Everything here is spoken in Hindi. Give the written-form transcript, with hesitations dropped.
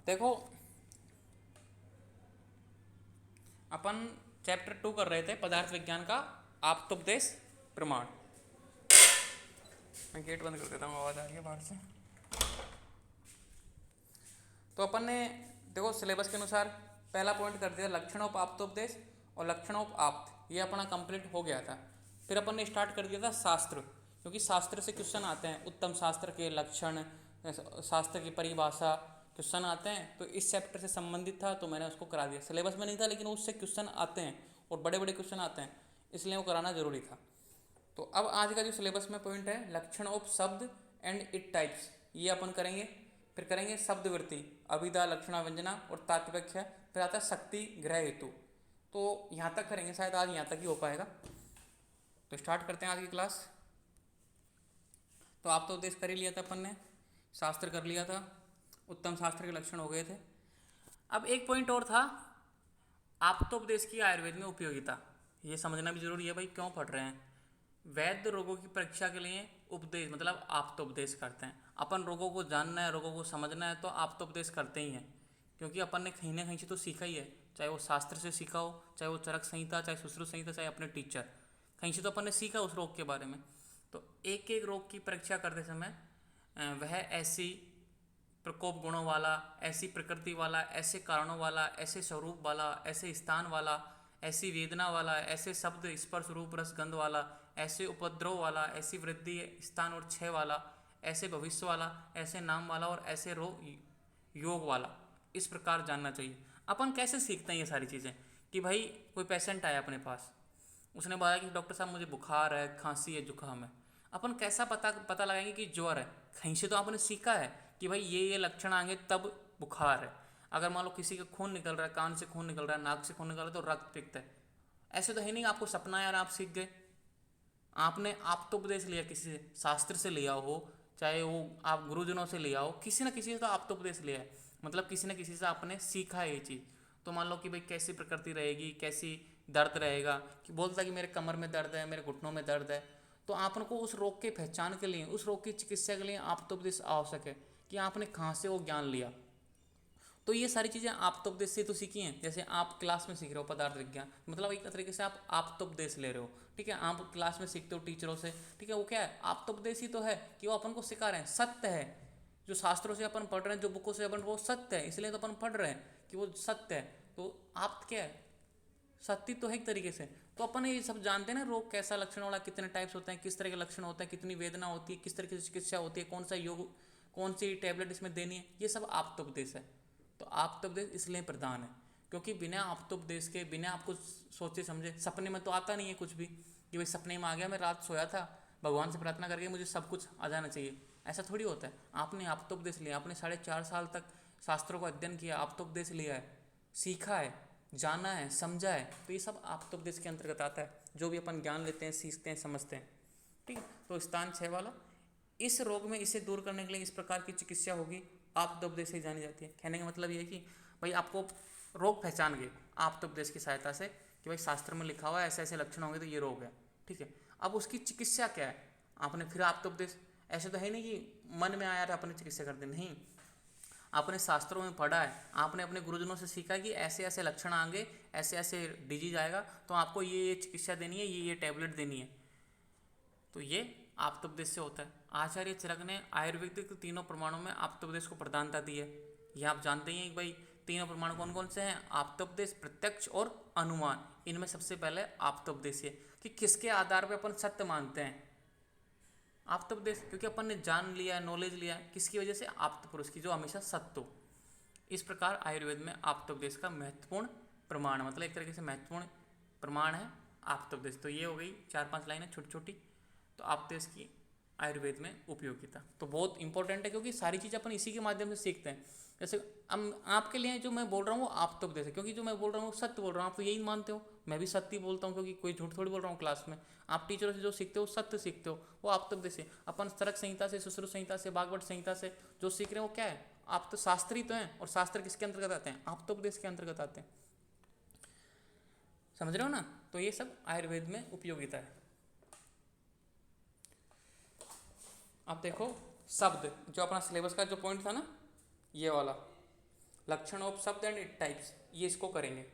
देखो अपन चैप्टर 2 कर रहे थे पदार्थ विज्ञान का आप्तोपदेश प्रमाण। मैं गेट बंद कर देता हूँ, आवाज़ आ रही है बाहर से। तो अपन ने देखो सिलेबस के अनुसार पहला पॉइंट कर दिया लक्षणों आप्तोपदेश और लक्षणों आप्त, ये अपना कंप्लीट हो गया था। फिर अपन ने स्टार्ट कर दिया था शास्त्र, क्योंकि शास्त्र से क्वेश्चन आते हैं, उत्तम शास्त्र के लक्षण, शास्त्र की परिभाषा क्वेश्चन आते हैं। तो इस चैप्टर से संबंधित था तो मैंने उसको करा दिया। सिलेबस में नहीं था लेकिन उससे क्वेश्चन आते हैं और बड़े बड़े क्वेश्चन आते हैं, इसलिए वो कराना जरूरी था। तो अब आज का जो सिलेबस में पॉइंट है लक्षण ऑफ शब्द एंड इट टाइप्स, ये अपन करेंगे। फिर करेंगे शब्दवृत्ति, अभिधा, लक्षणा, व्यंजना और तात्व्याख्या। फिर आता है शक्ति, ग्रह, हेतु। तो यहाँ तक करेंगे, शायद आज यहाँ तक ही हो पाएगा। तो स्टार्ट करते हैं आज की क्लास। तो आप तो उपदेश कर ही लिया था अपन ने, शास्त्र कर लिया था, उत्तम शास्त्र के लक्षण हो गए थे। अब एक पॉइंट और था, आप्तोपदेश की आयुर्वेद में उपयोगिता। ये समझना भी जरूरी है भाई, क्यों पढ़ रहे हैं। वैद्य रोगों की परीक्षा के लिए उपदेश मतलब आप्तोपदेश करते हैं। अपन रोगों को जानना है, रोगों को समझना है तो आप्तोपदेश करते ही हैं, क्योंकि अपन ने कहीं ना कहीं से तो सीखा ही है, चाहे वो शास्त्र से सीखा हो, चाहे वो चरक संहिता, चाहे सुश्रुत संहिता, चाहे अपने टीचर, कहीं से तो अपन ने सीखा उस रोग के बारे में। तो एक एक रोग की परीक्षा करते समय वह ऐसी प्रकोप गुणों वाला, ऐसी प्रकृति वाला, ऐसे कारणों वाला, ऐसे स्वरूप वाला, ऐसे स्थान वाला, ऐसी वेदना वाला, ऐसे शब्द स्पर्श रूप रस गंध वाला, ऐसे उपद्रव वाला, ऐसी वृद्धि स्थान और क्षय वाला, ऐसे भविष्य वाला, ऐसे नाम वाला और ऐसे रोग योग वाला, इस प्रकार जानना चाहिए। अपन कैसे सीखते हैं ये सारी चीज़ें, कि भाई कोई पेशेंट आया अपने पास, उसने बोला कि डॉक्टर साहब मुझे बुखार है, खांसी है, जुकाम है। अपन कैसा पता लगाएंगे कि ज्वर है, कहीं से तो आपने सीखा है कि भाई ये लक्षण आएंगे तब बुखार है। अगर मान लो किसी का खून निकल रहा है, कान से खून निकल रहा है, नाक से खून निकल रहा है, तो रक्त पित्त है। ऐसे तो है नहीं आपको सपना यार आप सीख गए। आपने आप तो उपदेश लिया, किसी से शास्त्र से लिया हो, चाहे वो आप गुरुजनों से लिया हो, किसी ना किसी से तो आप तो उपदेश लिया है, मतलब किसी ना किसी से आपने सीखा है ये चीज़। तो मान लो कि भाई कैसी प्रकृति रहेगी, कैसी दर्द रहेगा, कि बोलता है कि मेरे कमर में दर्द है, मेरे घुटनों में दर्द है, तो आपको उस रोग के पहचान के लिए, उस रोग की चिकित्सा के लिए आप तो उपदेश आवश्यक है, कि आपने कहाँ से वो ज्ञान लिया। तो ये सारी चीज़ें आप्तोपदेश से तो सीखी हैं। जैसे आप क्लास में सीख रहे हो पदार्थ विज्ञान, मतलब एक तरीके से आप आप्तोपदेश ले रहे हो, ठीक है। आप क्लास में सीखते हो टीचरों से, ठीक है, वो क्या है, आप्तोपदेश ही तो है, कि वो अपन को सिखा रहे हैं, सत्य है। जो शास्त्रों से अपन पढ़ रहे हैं, जो बुकों से अपन, वो सत्य है, इसलिए तो अपन पढ़ रहे हैं कि वो सत्य है। तो आप क्या है, सत्य तो है एक तरीके से। तो अपन ये सब जानते हैं ना, रोग कैसा लक्षण वाला, कितने टाइप्स होते हैं, किस तरह के लक्षण होते हैं, कितनी वेदना होती है, किस तरह की चिकित्सा होती है, कौन सा योग, कौन सी टैबलेट इसमें देनी है, ये सब आप्तोपदेश है। तो आप्तोपदेश इसलिए प्रधान है, क्योंकि बिना आप्तोपदेश के, बिना आपको सोचे समझे, सपने में तो आता नहीं है कुछ भी, कि भाई सपने में आ गया, मैं रात सोया था, भगवान से प्रार्थना करके मुझे सब कुछ आ जाना चाहिए, ऐसा थोड़ी होता है। आपने आप्तोपदेश लिया, आपने 4.5 साल तक शास्त्रों का अध्ययन किया, आप्तोपदेश लिया है, सीखा है, जाना है, समझा है, तो ये सब आप्तोपदेश के अंतर्गत आता है, जो भी अपन ज्ञान लेते हैं, सीखते हैं, समझते हैं, ठीक है। तो स्थान 6 वाला, इस रोग में इसे दूर करने के लिए इस प्रकार की चिकित्सा होगी, आप्तोपदेश से जानी जाती है। कहने का मतलब ये है कि भाई आपको रोग पहचान गए आप्तोपदेश की सहायता से, कि भाई शास्त्र में लिखा हुआ है ऐसे ऐसे लक्षण होंगे तो ये रोग है, ठीक है। अब उसकी चिकित्सा क्या है, आपने फिर आप्तोपदेश, ऐसे तो है नहीं कि मन में आया था अपने चिकित्सा कर दी, नहीं, आपने शास्त्रों में पढ़ा है, आपने अपने गुरुजनों से सीखा है कि ऐसे ऐसे लक्षण आएंगे, ऐसे ऐसे डिजीज आएगा, तो आपको ये चिकित्सा देनी है, ये टैबलेट देनी है। तो ये आप्तोपदेश से होता है। आचार्य चरक ने आयुर्वेदिक तीनों प्रमाणों में आप्तोपदेश को प्रधानता दी है। ये आप जानते ही हैं कि भाई तीनों प्रमाण कौन कौन से हैं, आप्तोपदेश, प्रत्यक्ष और अनुमान। इनमें सबसे पहले आप्तोपदेश है, कि किसके आधार पर अपन सत्य मानते हैं, आप्तोपदेश, क्योंकि अपन ने जान लिया, नॉलेज लिया, किसकी वजह से, आप्त पुरुष की, जो हमेशा सत्य हो। इस प्रकार आयुर्वेद में आप्तोपदेश का महत्वपूर्ण प्रमाण, मतलब एक तरीके से महत्वपूर्ण प्रमाण है आप्तोपदेश। तो ये हो गई 4-5 लाइनें छोटी छोटी। तो आप्तोपदेश की आयुर्वेद में उपयोगिता तो बहुत इंपॉर्टेंट है, क्योंकि सारी चीज़ अपन इसी के माध्यम से सीखते हैं। जैसे हम आपके लिए जो मैं बोल रहा हूँ वो आप्तोपदेश है, क्योंकि जो मैं बोल रहा हूँ वो सत्य बोल रहा हूँ, आप तो यही मानते हो, मैं भी सत्य ही बोलता हूँ, क्योंकि कोई झूठ थोड़ी बोल रहा हूँ क्लास में। आप टीचरों से जो सीखते हो सत्य सीखते हो, वो आप्तोपदेश है। अपन चरक संहिता से, सुश्रुत संहिता से, भागवत संहिता से जो सीख रहे हैं वो क्या है, आप तो शास्त्री तो हैं, और शास्त्र किसके अंतर्गत आते हैं, आप्तोपदेश के अंतर्गत आते हैं। समझ रहे हो ना। तो ये सब आयुर्वेद में उपयोगिता है। अब देखो शब्द, जो अपना सिलेबस का जो पॉइंट था ना, ये वाला लक्षण ऑफ शब्द एंड इट टाइप्स, ये इसको करेंगे।